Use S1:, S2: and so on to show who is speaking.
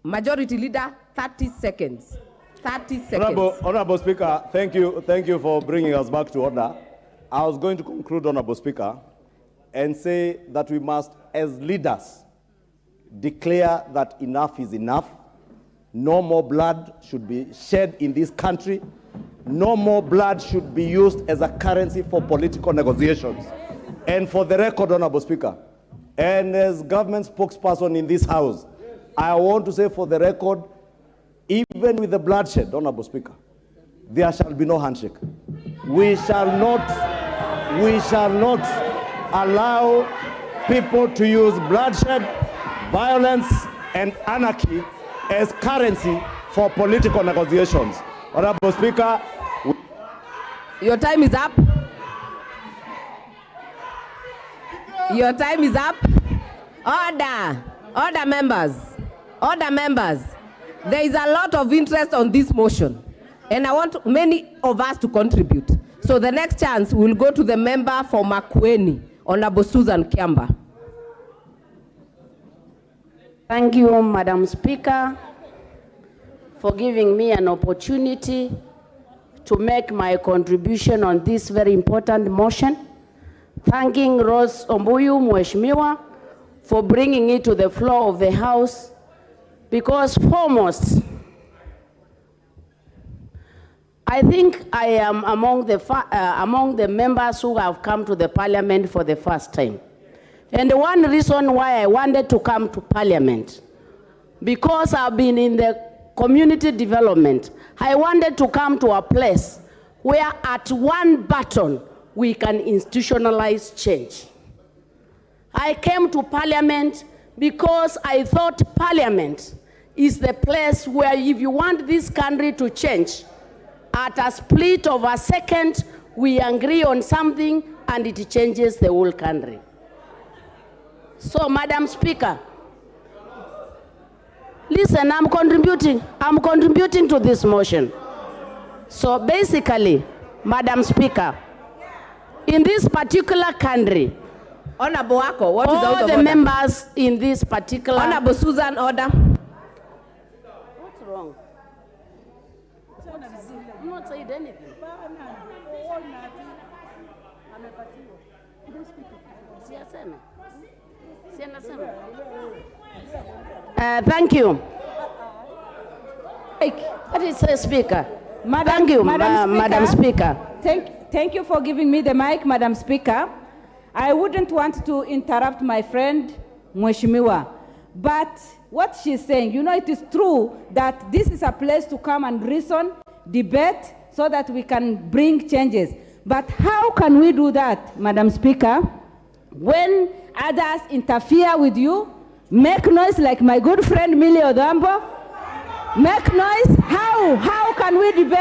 S1: Majority Leader, 30 seconds. 30 seconds.
S2: Honorable Speaker, thank you for bringing us back to order. I was going to conclude, Honorable Speaker, and say that we must, as leaders, declare that enough is enough. No more blood should be shed in this country. No more blood should be used as a currency for political negotiations. And for the record, Honorable Speaker, and as government spokesperson in this House, I want to say for the record, even with the bloodshed, Honorable Speaker, there shall be no handshake. We shall not allow people to use bloodshed, violence, and anarchy as currency for political negotiations. Honorable Speaker,
S1: your time is up. Your time is up. Order. Order, members. Order, members. There is a lot of interest on this motion, and I want many of us to contribute. So the next chance will go to the member for Makueni, Honorable Susan Kiamba.
S3: Thank you, Madam Speaker, for giving me an opportunity to make my contribution on this very important motion. Thanking Rose Ombuyu Mheshimiwa for bringing it to the floor of the House, because foremost, I think I am among the members who have come to the Parliament for the first time. And one reason why I wanted to come to Parliament, because I've been in the community development, I wanted to come to a place where at one button we can institutionalize change. I came to Parliament because I thought Parliament is the place where if you want this country to change, at a split of a second, we agree on something and it changes the whole country. So, Madam Speaker, listen, I'm contributing to this motion. So basically, Madam Speaker, in this particular country,
S1: Honorable Wako, what is out of
S3: all the
S1: order?
S3: members in this particular...
S1: Honorable Susan, order.
S3: What's wrong? I'm not saying anything. Thank you. What is the Speaker? Thank you, Madam Speaker.
S4: Thank you for giving me the mic, Madam Speaker. I wouldn't want to interrupt my friend, Mheshimiwa. But what she's saying, you know, it is true that this is a place to come and reason, debate, so that we can bring changes. But how can we do that, Madam Speaker, when others interfere with you, make noise like my good friend Millie Odambo? Make noise? How can we debate?